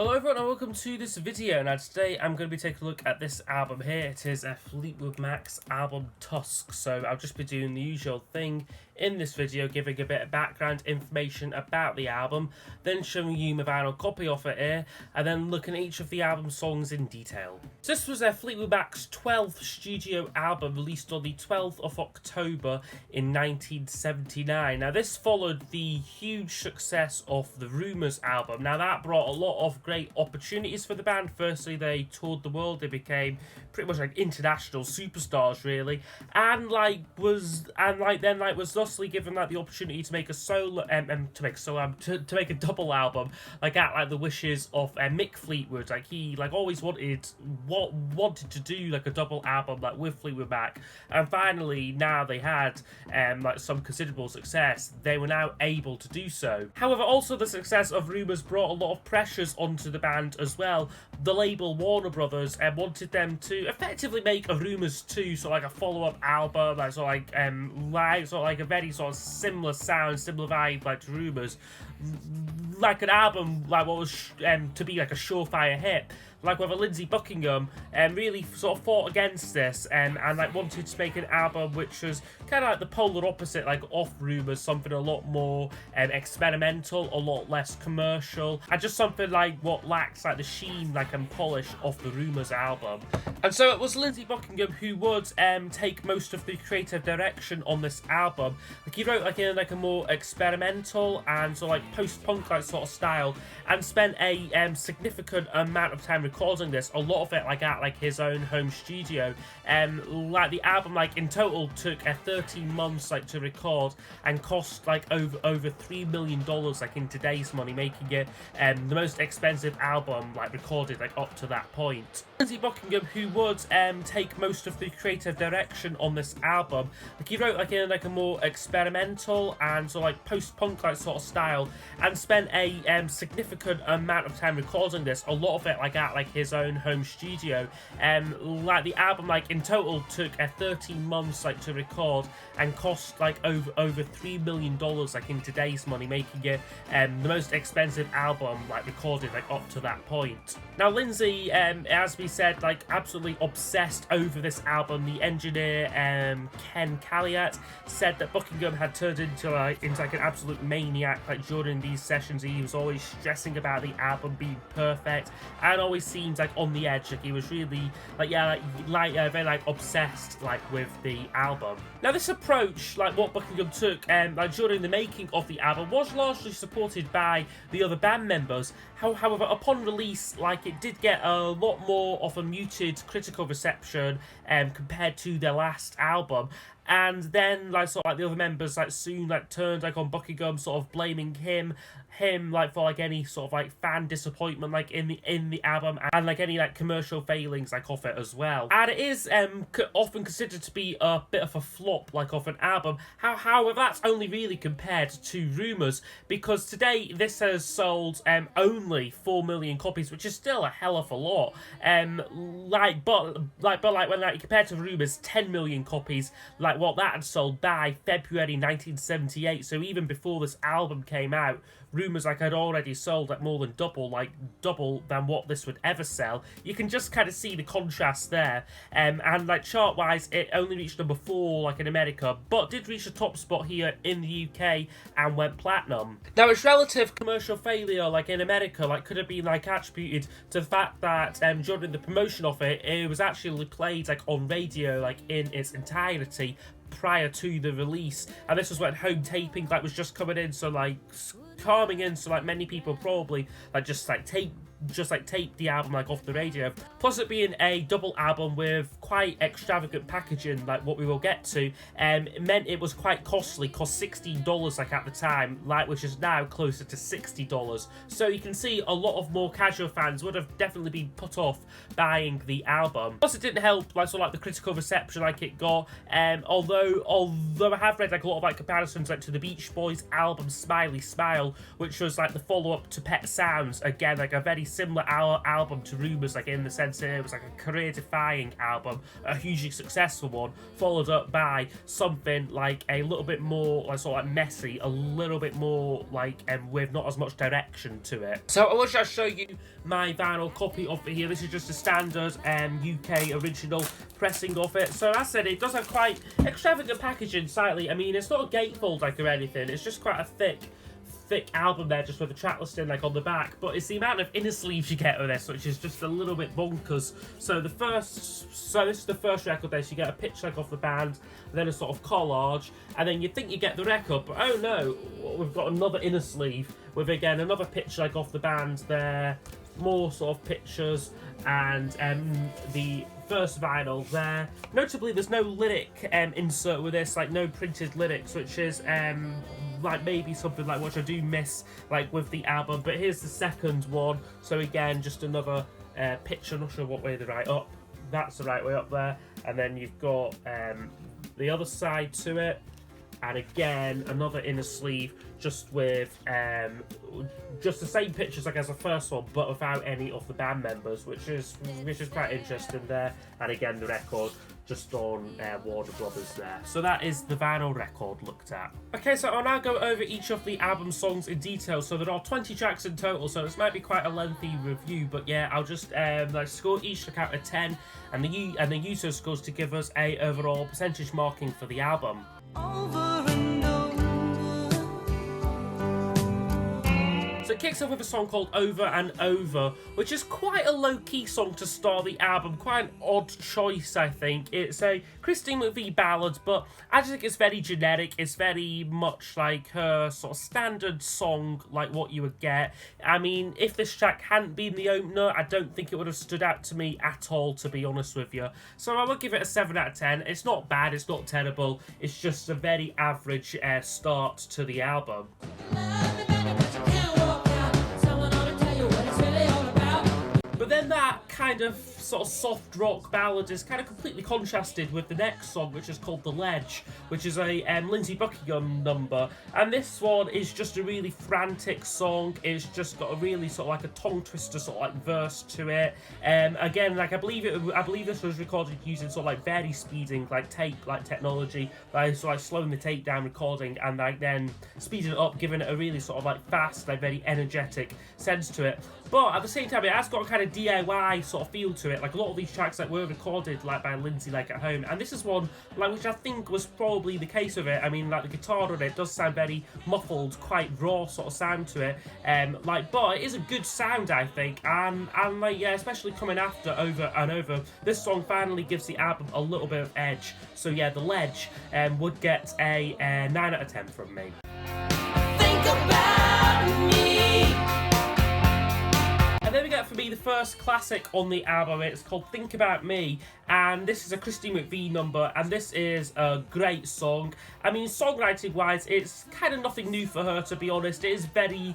Hello everyone and welcome to this video. Now today I'm going to be taking a look at this album here. It is a Fleetwood Mac's album Tusk. So I'll just be doing the usual thing in this video, giving a bit of background information about the album, then showing you my vinyl copy of it here, and then looking at each of the album songs in detail. So this was a Fleetwood Mac's 12th studio album, released on the 12th of October in 1979. Now this followed the huge success of the Rumours album. Now that brought a lot of great opportunities for the band. Firstly, they toured the world, they became pretty much like international superstars really, and was thusly given the opportunity to make a solo to make a double album at the wishes of Mick Fleetwood. He always wanted to do a double album with Fleetwood Mac, and finally now they had some considerable success. They were now able to do so. However, also the success of Rumours brought a lot of pressures onto the band as well. The label Warner Brothers wanted them to effectively make a Rumours 2, a follow-up album, a very similar sound, similar vibe to Rumours, an album what was to be a surefire hit. Whether Lindsey Buckingham really fought against this and wanted to make an album which was kind of the polar opposite of Rumours, something a lot more experimental, a lot less commercial, and just something what lacks the sheen and polish of the Rumours album. And so it was Lindsey Buckingham who would take most of the creative direction on this album. He wrote in a more experimental and post-punk sort of style, and spent a significant amount of time recording this, a lot of it at his own home studio. The album in total took 13 months to record, and cost over $3 million in today's money, making it the most expensive album recorded up to that point. Lindsey Buckingham, who would take most of the creative direction on this album, he wrote in a more experimental and post-punk sort of style, and spent a significant amount of time recording this, a lot of it at his own home studio. The album in total took 13 months to record, and cost over $3 million in today's money, making it the most expensive album recorded up to that point. Now Lindsey, as we said, absolutely obsessed over this album. The engineer Ken Calliot said that Buckingham had turned into an absolute maniac during these sessions. He was always stressing about the album being perfect, and always seemed on the edge. He was really very obsessed with the album. Now this approach, what Buckingham took during the making of the album, was largely supported by the other band members. However, upon release, it did get a lot more of a muted critical reception compared to their last album. And then the other members soon turned on Buckingham, blaming him for any fan disappointment in the album, and any commercial failings of it as well. And it is often considered to be a bit of a flop of an album. However, that's only really compared to Rumours, because today this has sold only 4 million copies, which is still a hell of a lot. When compared to Rumours' 10 million copies, what that had sold by February 1978. So even before this album came out, Rumours had already sold more than double than what this would ever sell. You can just kind of see the contrast there. And chart wise, it only reached number 4 in America, but did reach the top spot here in the UK and went platinum. Now its relative commercial failure in America could have been attributed to the fact that during the promotion of it, it was actually played on radio in its entirety prior to the release, and this was when home taping was just coming in, so coming in, so many people probably tape the album off the radio. Plus it being a double album with quite extravagant packaging, what we will get to, it meant it was quite costly. Cost $16 at the time, which is now closer to $60. So you can see a lot of more casual fans would have definitely been put off buying the album. Plus it didn't help the critical reception it got, although I have read a lot of comparisons to the Beach Boys album Smiley Smile, which was the follow-up to Pet Sounds. Again, a very similar album to Rumours, in the sense that it was a career-defying album. a hugely successful one, followed up by something like a little bit more like sort of like messy, a little bit more like with not as much direction to it. So I will just show you my vinyl copy of it here. This is just a standard UK original pressing of it. So as I said, it does have quite extravagant packaging slightly. I mean, it's not a gatefold like or anything, it's just quite a thick album there, just with the track listing like on the back, but it's the amount of inner sleeves you get with this, which is just a little bit bonkers. So this is the first record there, so you get a pitch like off the band, then a sort of collage, and then you think you get the record, but oh no, we've got another inner sleeve with again another pitch like off the band there, more sort of pictures, and the first vinyl there. Notably, there's no lyric insert with this, like no printed lyrics, which is like maybe something like which I do miss like with the album. But here's the second one. So again, just another picture. Not sure what way they're right up. That's the right way up there. And then you've got the other side to it. And again, another inner sleeve, just with just the same pictures like as the first one, but without any of the band members, which is quite interesting there. And again, the record just on Warner Brothers there. So that is the vinyl record looked at. Okay, so I'll now go over each of the album songs in detail. So there are 20 tracks in total, so this might be quite a lengthy review, but yeah, I'll just like score each track out of 10, and the user scores to give us a overall percentage marking for the album. So it kicks off with a song called Over and Over, which is quite a low-key song to start the album, quite an odd choice, I think. It's a Christine McVie ballad, but I just think it's very generic. It's very much like her sort of standard song, like what you would get. I mean, if this track hadn't been the opener, I don't think it would have stood out to me at all, to be honest with you. So I would give it a 7 out of 10. It's not bad, it's not terrible, it's just a very average start to the album. But then that kind of sort of soft rock ballad is kind of completely contrasted with the next song, which is called The Ledge, which is a Lindsey Buckingham number. And this one is just a really frantic song. It's just got a really sort of like a tongue twister sort of like verse to it. Again, like I believe this was recorded using sort of like very speeding like tape like technology, like sort of like slowing the tape down, recording, and like then speeding it up, giving it a really sort of like fast, like very energetic sense to it. But at the same time, it has got a kind of DIY sort of feel to it. Like a lot of these tracks like were recorded like by Lindsey like at home, and this is one like which I think was probably the case of it. I mean, like the guitar on it does sound very muffled, quite raw sort of sound to it. But it is a good sound, I think, and like yeah, especially coming after Over and Over, this song finally gives the album a little bit of edge. So yeah, The Ledge would get a 9 out of 10 from me. Think about me. And then we get for me the first classic on the album. It's called Think About Me, and this is a Christine McVie number, and this is a great song. I mean, songwriting wise, it's kind of nothing new for her, to be honest. It is very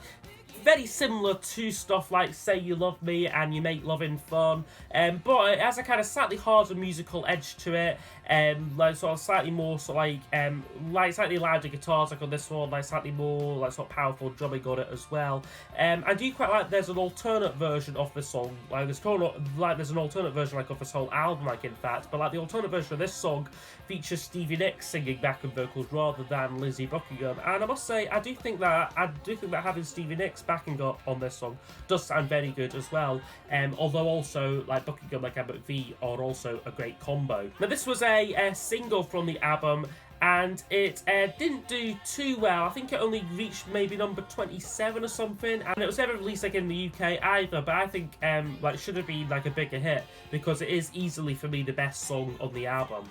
similar to stuff like Say You Love Me and You Make Loving Fun, but it has a kind of slightly harder musical edge to it, like sort of slightly more sort of like slightly louder guitars like on this one, like slightly more like sort of powerful drumming on it as well. I do quite like there's an alternate version of this song, like there's an alternate version like of this whole album, like in fact, but like the alternate version of this song features Stevie Nicks singing backing vocals rather than Lindsey Buckingham, and I must say I do think that having Stevie Nicks backing up on this song does sound very good as well, although also like Buckingham like and McVie are also a great combo. Now this was a single from the album, and it didn't do too well. I think it only reached maybe number 27 or something, and it was never released like in the UK either, but I think like it should have been like a bigger hit, because it is easily for me the best song on the album.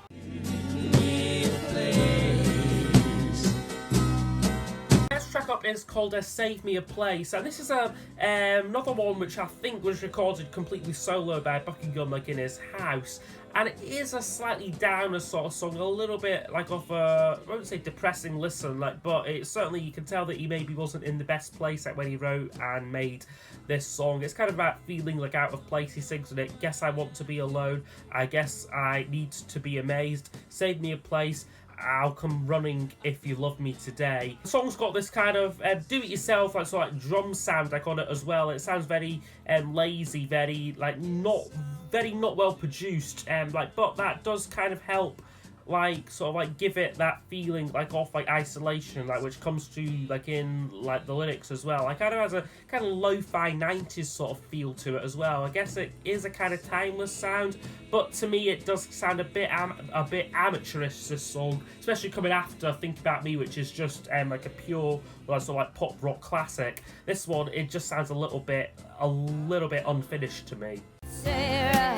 Track up is called Save Me a Place, and this is another one which I think was recorded completely solo by Buckingham like in his house, and it is a slightly downer sort of song, a little bit like of a, I won't say depressing listen, like, but it certainly, you can tell that he maybe wasn't in the best place like when he wrote and made this song. It's kind of about feeling like out of place. He sings in it, guess I want to be alone, I guess I need to be amazed, save me a place. I'll come running if you love me today. The song's got this kind of do-it-yourself like sort of like drum sound like on it as well. It sounds very lazy, very like not well produced, but that does kind of help like sort of like give it that feeling like of like isolation, like which comes to like in like the lyrics as well. Like kind of has a kind of lo-fi 90s sort of feel to it as well. I guess it is a kind of timeless sound, but to me it does sound a bit amateurish, this song, especially coming after Think About Me, which is just like a pure sort of like pop rock classic. This one, it just sounds a little bit unfinished to me. Sara,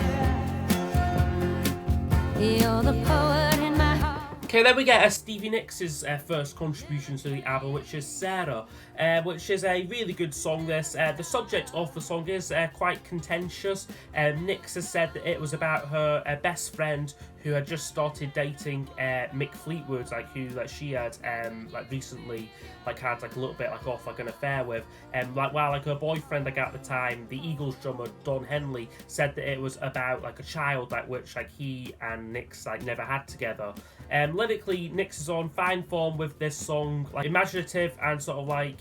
you're the poet in my heart. Okay, then we get Stevie Nicks' first contribution to the album, which is Sara, which is a really good song. The subject of the song is quite contentious. Nicks has said that it was about her best friend who had just started dating Mick Fleetwood, like who like she had like recently like had like a little bit like off like an affair with, like while like her boyfriend like at the time, the Eagles drummer Don Henley, said that it was about like a child like which like he and Nicks like never had together. Lyrically, Nicks is on fine form with this song, like imaginative and sort of like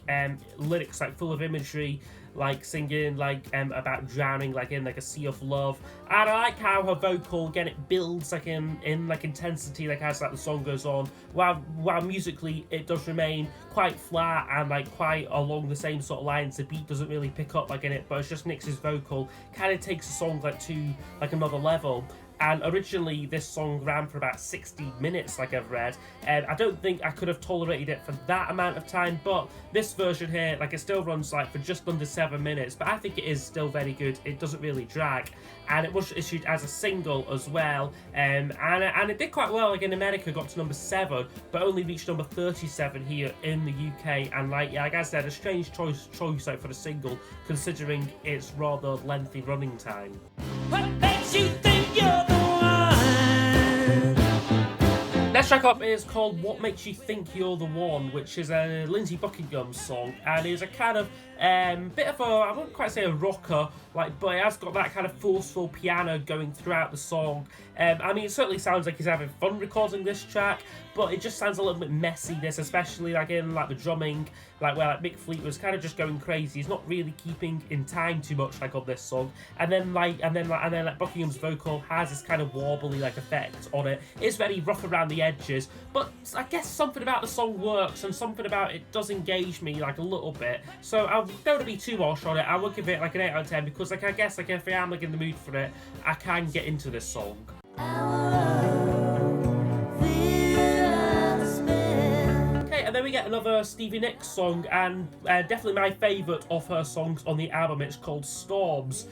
lyrics like full of imagery, like singing like about drowning like in like a sea of love. And I like how her vocal again, it builds like in like intensity like as like the song goes on, while musically it does remain quite flat and like quite along the same sort of lines. The beat doesn't really pick up like in it, but it's just Nicks' vocal kind of takes the song like to like another level. And originally this song ran for about 60 minutes, like I've read, and I don't think I could have tolerated it for that amount of time, but this version here, like it still runs like for just under 7 minutes, but I think it is still very good. It doesn't really drag, and it was issued as a single as well, and it did quite well. Like in America, got to number 7, but only reached number 37 here in the UK. And like yeah, like I said, a strange choice like for the single, considering its rather lengthy running time. What makes you think you're the one? Next track up is called What Makes You Think You're the One, which is a Lindsey Buckingham song, and is a kind of bit of a, I wouldn't quite say a rocker, like, but it has got that kind of forceful piano going throughout the song. I mean, it certainly sounds like he's having fun recording this track, but it just sounds a little bit messy, this, especially like in like the drumming, like where like Mick Fleet was kind of just going crazy. He's not really keeping in time too much like on this song, and then Buckingham's vocal has this kind of warbly like effect on it. It's very rough around the edges, but I guess something about the song works, and something about it does engage me like a little bit. So I don't want to be too harsh on it. I will give it like an 8 out of 10 because like I guess like if I am like in the mood for it, I can get into this song. And then we get another Stevie Nicks song, and definitely my favourite of her songs on the album. It's called Storms,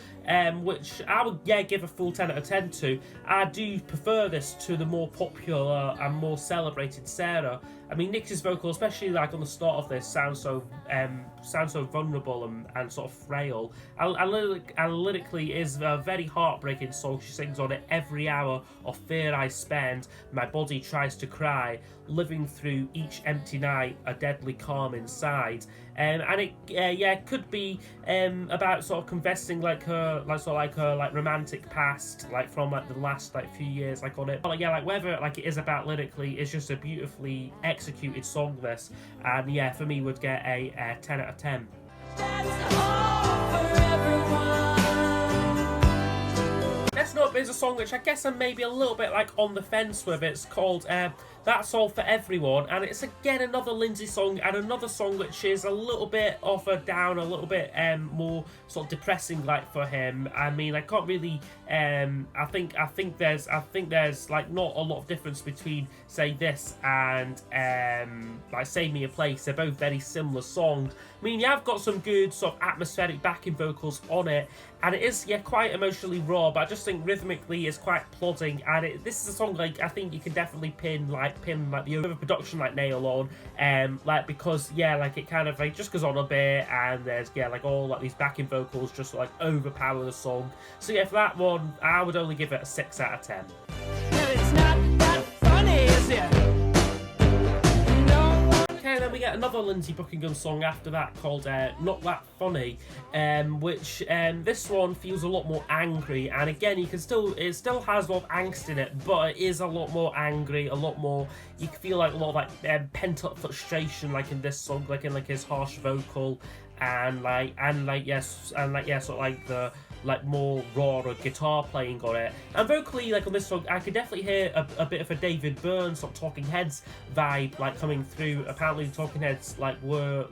which I would give a full 10 out of 10 to. I do prefer this to the more popular and more celebrated Sara. I mean, Nicks' vocal, especially like on the start of this, sounds so vulnerable and sort of frail. And lyrically is a very heartbreaking song. She sings on it: every hour of fear I spend, my body tries to cry, living through each empty night, a deadly calm inside. And it could be about sort of confessing like her romantic past, like from like the last like few years like on it. But like whether like it is about lyrically, it's just a beautifully executed song, this. And yeah, for me would get a 10 out of 10. Next up is a song which I guess I'm maybe a little bit like on the fence with. It's called That's All For Everyone, and it's again another Lindsey song, and another song which is a little bit off a down, a little bit more sort of depressing like for him. I mean, I can't really I think there's like not a lot of difference between say this and like Save Me a Place. They're both very similar songs. I mean, I've got some good sort of atmospheric backing vocals on it, and it is quite emotionally raw, but I just think rhythmically it's quite plodding. And this is a song like I think you can definitely pin the overproduction like nail on, like because like it kind of like just goes on a bit, and there's like all like these backing vocals just like overpower the song. So yeah, for that one I would only give it a 6 out of 10. Well, it's not that funny, is it? Okay, then we get another Lindsey Buckingham song after that called Not That Funny, which this one feels a lot more angry, and again it still has a lot of angst in it, but it is a lot more angry, a lot more, you can feel like a lot of like pent up frustration like in this song, like in like his harsh vocal and sort of like the more raw guitar playing on it. And vocally, like on this song, I could definitely hear a bit of a David Byrne sort of Talking Heads vibe like coming through. Apparently, the Talking Heads were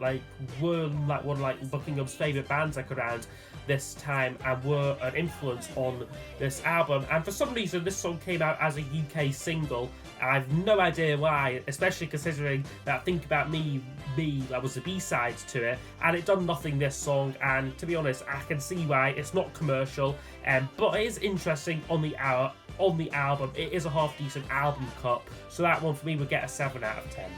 one of like Buckingham's favourite bands like around this time and were an influence on this album. And for some reason, this song came out as a UK single. I've no idea why, especially considering that Think About Me that was the B-side to it, and it done nothing this song, and to be honest I can see why. It's not commercial, but it is interesting on the album. It is a half decent album cut, so that one for me would get a 7 out of 10.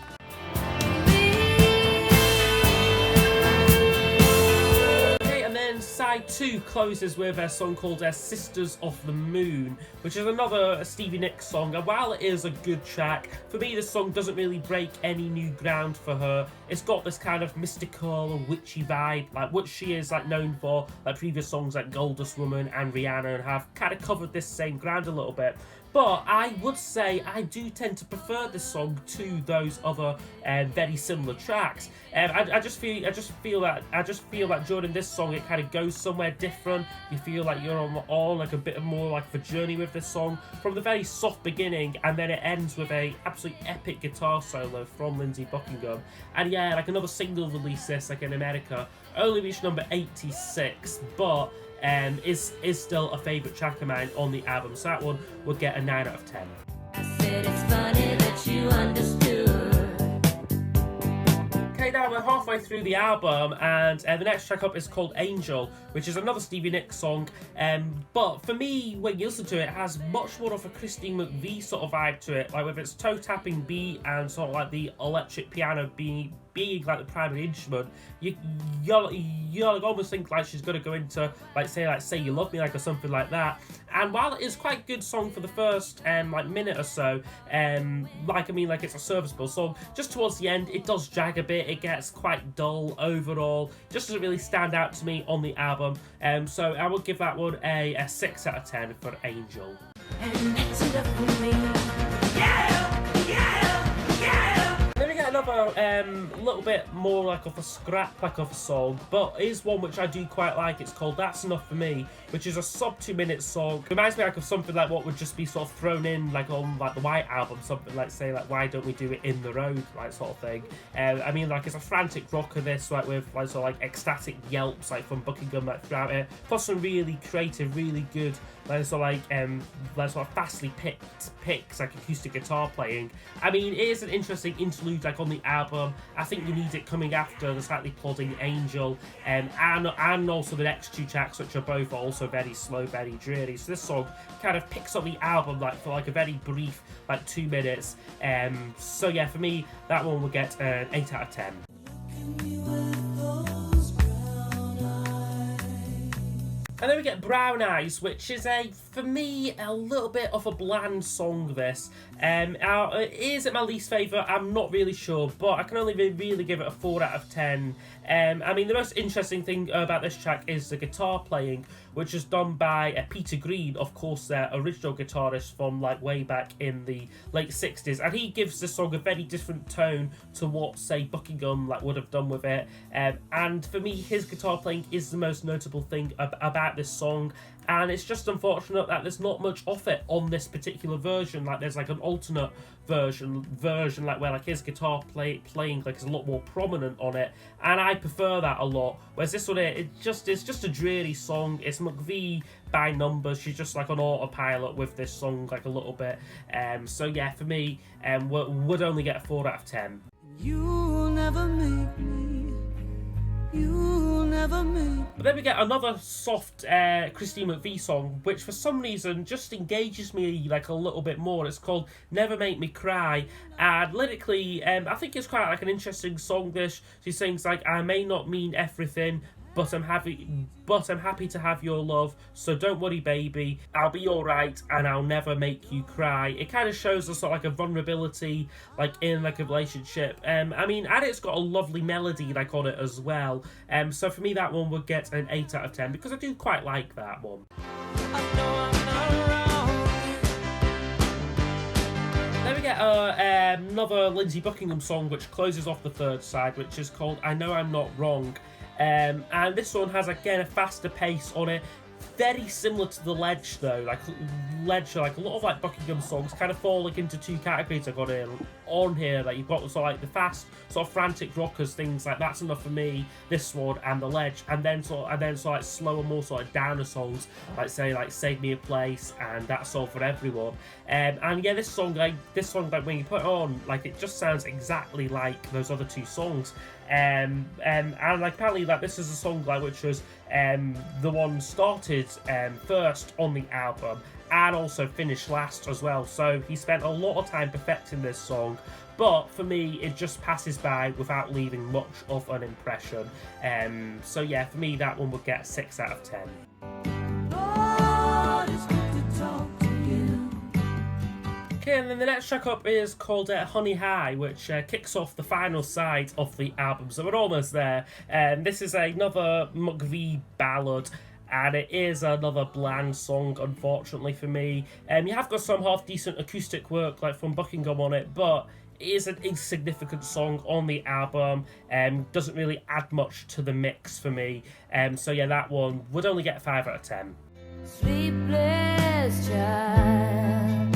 Side 2 closes with a song called Sisters of the Moon, which is another Stevie Nicks song, and while it is a good track, for me this song doesn't really break any new ground for her. It's got this kind of mystical and witchy vibe, like what she is like known for, like previous songs like Goldust Woman and Rihanna, and have kind of covered this same ground a little bit. But I would say I do tend to prefer this song to those other very similar tracks. I just feel that during this song it kind of goes somewhere different. You feel like you're on like a bit more like of a journey with this song from the very soft beginning, and then it ends with a absolutely epic guitar solo from Lindsey Buckingham. And yeah, like another single release this like in America, only reached number 86, but is still a favourite track of mine on the album, so that one would get a 9 out of 10. I said it's funny that you understood. Okay, now we're halfway through the album, and the next track up is called Angel, which is another Stevie Nicks song, but for me, when you listen to it, it has much more of a Christine McVie sort of vibe to it, like with its toe-tapping beat and sort of like the electric piano being like the primary instrument. You almost think like she's gonna go into like say You Love Me like or something like that. And while it is quite a good song for the first like minute or so, like it's a serviceable song, just towards the end it does drag a bit. It gets quite dull overall. Just doesn't really stand out to me on the album. So I would give that one a 6 out of 10 for Angel. And that's enough for me. Then we get another little bit more like of a scrap like of a song, but is one which I do quite like. It's called That's Enough For Me, which is a sub 2 minute song. It reminds me like of something like what would just be sort of thrown in like on like the White Album, something like say like Why Don't We Do It In The Road like sort of thing. I mean like it's a frantic rocker this, like with like sort of like ecstatic yelps like from Buckingham like throughout it, plus some really creative, really good like sort of fastly picked picks like acoustic guitar playing. I mean it is an interesting interlude like on the album. I think you need it coming after the slightly plodding Angel, and also the next 2 tracks, which are both also very slow, very dreary. So this song kind of picks up the album like for like a very brief like 2 minutes. So yeah, for me that one will get an 8 out of 10. And then we get Brown Eyes, which is for me, a little bit of a bland song, this. Is it my least favourite? I'm not really sure, but I can only really give it a 4 out of 10. I mean, the most interesting thing about this track is the guitar playing, which is done by Peter Green, of course, their original guitarist from like way back in the late 60s, and he gives this song a very different tone to what, say, Buckingham like would have done with it. And for me, his guitar playing is the most notable thing about this song. And it's just unfortunate that there's not much of it on this particular version. Like there's like an alternate version like where like his guitar playing like is a lot more prominent on it, and I prefer that a lot. Whereas this one, it's just a dreary song. It's McVie by numbers. She's just like on autopilot with this song like a little bit. So yeah, for me, would only get a 4 out of 10. You'll never make me. You'll never make. But then we get another soft Christine McVie song, which for some reason just engages me like a little bit more. It's called Never Make Me Cry, and lyrically, I think it's quite like an interesting song. This, she sings like, I may not mean everything, but I'm happy to have your love, so don't worry baby, I'll be alright and I'll never make you cry. It kind of shows us sort of like a vulnerability like in like a relationship. I mean, and it's got a lovely melody like on it as well. So for me that one would get an 8 out of 10 because I do quite like that one. Then we get another Lindsey Buckingham song which closes off the third side, which is called I Know I'm Not Wrong. And this one has again a faster pace on it. Very similar to The Ledge though, like Ledge, like a lot of like Buckingham songs kind of fall like into two categories I've got on here. Like you've got sort of like the fast, sort of frantic rockers, things like that's enough for me. This one and The Ledge, and then sort of like slower, more sort of downer songs, like say like Save Me a Place and That's All for Everyone. And yeah, this song like when you put it on, like it just sounds exactly like those other two songs. And like apparently like this is a song like which was the one started first on the album and also finished last as well, so he spent a lot of time perfecting this song, but for me it just passes by without leaving much of an impression. So yeah, for me that one would get a 6 out of 10. Okay, and then the next track up is called Honey High, which kicks off the final side of the album, so we're almost there. This is another McVie ballad, and it is another bland song, unfortunately for me. You have got some half-decent acoustic work like from Buckingham on it, but it is an insignificant song on the album, doesn't really add much to the mix for me. So yeah, that one would only get a 5 out of 10. Sleepless child.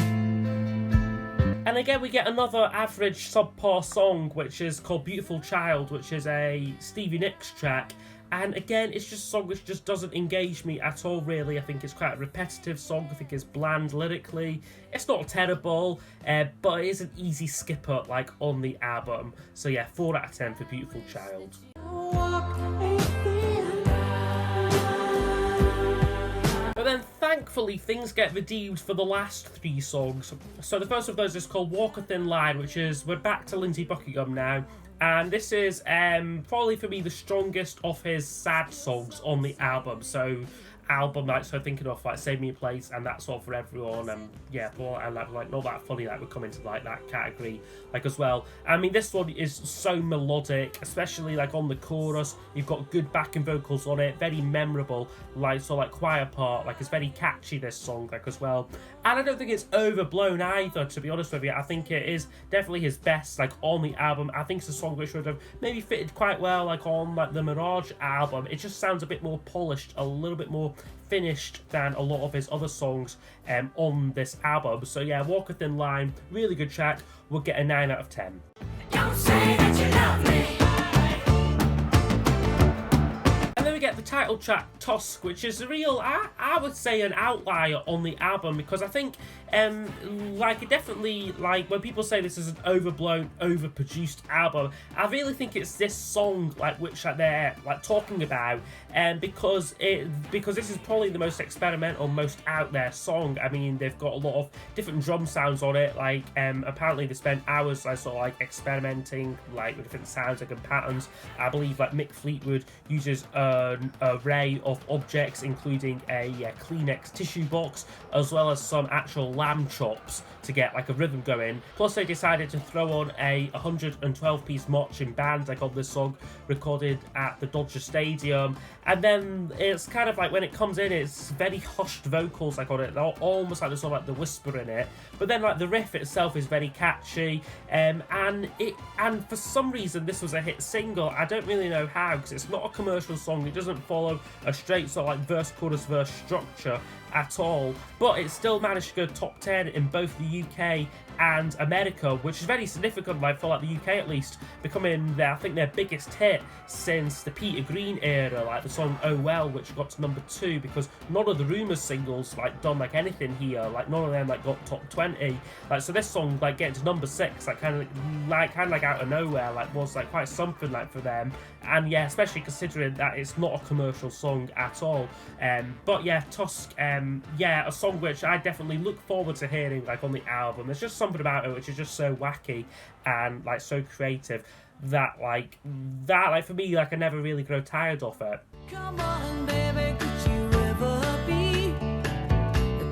And again, we get another average subpar song, which is called Beautiful Child, which is a Stevie Nicks track. And again, it's just a song which just doesn't engage me at all, really. I think it's quite a repetitive song. I think it's bland lyrically. It's not terrible, but it is an easy skipper, like, on the album. So yeah, 4 out of 10 for Beautiful Child. But then, thankfully, things get redeemed for the last 3 songs. So the first of those is called Walk a Thin Line, which is, we're back to Lindsey Buckingham now. And this is probably for me the strongest of his sad songs on the album. So thinking of like Save Me a Place and That's All for Everyone, and yeah, and like Not That Funny, that would come into like that category like as well. I mean, this one is so melodic, especially like on the chorus. You've got good backing vocals on it, very memorable, like choir part, like it's very catchy, this song like as well. And I don't think it's overblown either, to be honest with you. I think it is definitely his best like on the album. I think it's a song which would have maybe fitted quite well like on like the Mirage album. It just sounds a bit more polished, a little bit more finished than a lot of his other songs on this album. So yeah, Walk a Thin Line, really good track, we'll get a 9 out of 10. Don't say that you love me. And then we get the title track, Tusk, which is a real, I would say, an outlier on the album, because I think, like, it definitely, like, when people say this is an overblown, overproduced album, I really think it's this song, like, which they're, like, talking about, because this is probably the most experimental, most out there song. I mean, they've got a lot of different drum sounds on it, like, apparently they spent hours, like, sort of, like, experimenting, like, with different sounds, like, and patterns. I believe, like, Mick Fleetwood uses an array of objects, including a Kleenex tissue box, as well as some actual lamb chops to get like a rhythm going. Plus they decided to throw on a 112-piece marching band like on this song, recorded at the Dodger Stadium. And then it's kind of like when it comes in, it's very hushed vocals like on it, almost like there's sort of like the whisper in it. But then like the riff itself is very catchy, and for some reason this was a hit single. I don't really know how, because it's not a commercial song. It doesn't follow a straight sort of like verse chorus verse structure at all, but it still managed to go top 10 in both the UK and America, which is very significant, like for like the UK at least, becoming I think their biggest hit since the Peter Green era, like the song Oh Well, which got to number 2, because none of the Rumours singles like done like anything here, like none of them like got top 20, like so this song like getting to number 6 like kind of like out of nowhere, like was like quite something like for them. And yeah, especially considering that it's not a commercial song at all. But yeah, Tusk, yeah, a song which I definitely look forward to hearing like on the album. There's just something about it which is just so wacky and like so creative. like for me, like I never really grow tired of it. Come on, baby, could you ever be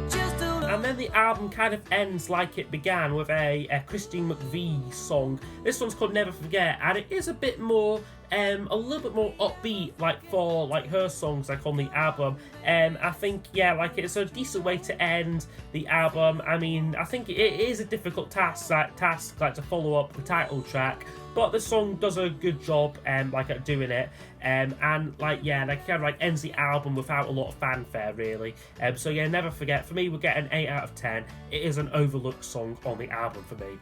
just a And then the album kind of ends like it began with a Christine McVie song. This one's called Never Forget, and it is a bit more, a little bit more upbeat, like for like her songs, like on the album. I think, yeah, like it's a decent way to end the album. I mean, I think it is a difficult task like to follow up the title track, but the song does a good job, like at doing it. And like, yeah, like kind of like ends the album without a lot of fanfare, really. So yeah, Never Forget, for me, we'll get an 8 out of 10. It is an overlooked song on the album for me.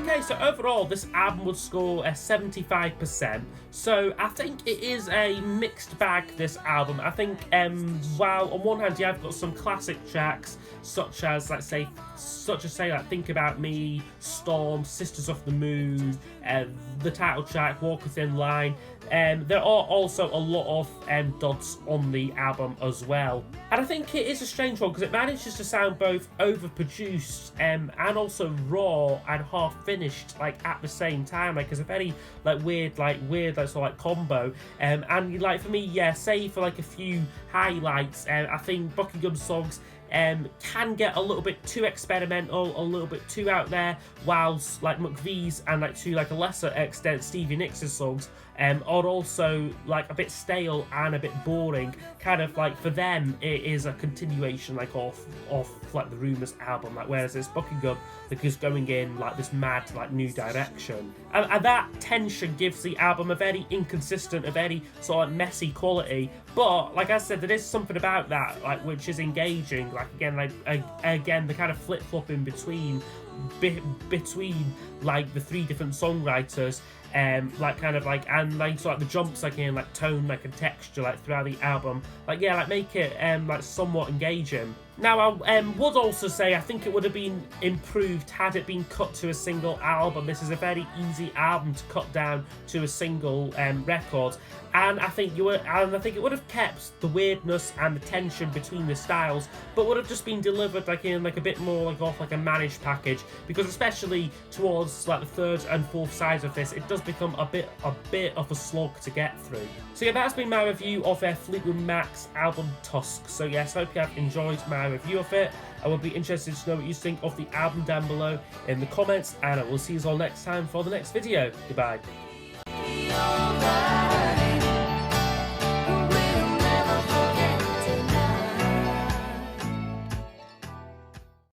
Okay, so overall, this album would score a 75%. So I think it is a mixed bag, this album. I think, while on one hand, yeah, I've got some classic tracks, such as like Think About Me, Storm, Sisters of the Moon, the title track, Walk a Thin Line. There are also a lot of duds on the album as well. And I think it is a strange one because it manages to sound both overproduced and also raw and half finished, like at the same time. Like it's a very weird sort of like combo. And like for me, yeah, say for like a few highlights, I think Buckingham's songs can get a little bit too experimental, a little bit too out there, whilst like McVie's and like to like a lesser extent Stevie Nicks' songs are also like a bit stale and a bit boring. Kind of like for them it is a continuation like of like the Rumours album, like whereas it's Buckingham that is going in like this mad like new direction, and that tension gives the album a very inconsistent, a very sort of messy quality. But like I said, there is something about that like which is engaging. Like again the kind of flip flopping between like the three different songwriters, like kind of like, and like so like the jumps like in like tone like and texture like throughout the album, like yeah, like make it like somewhat engaging. Now I would also say I think it would have been improved had it been cut to a single album. This is a very easy album to cut down to a single record, and I think it would have kept the weirdness and the tension between the styles, but would have just been delivered like in like a bit more like off like a managed package, because especially towards like the third and fourth sides of this, it does become a bit of a slog to get through. So yeah, that's been my review of Fleetwood Mac's album Tusk. So yes, I hope you have enjoyed my review of it. I would be interested to know what you think of the album down below in the comments, and I will see you all next time for the next video. Goodbye.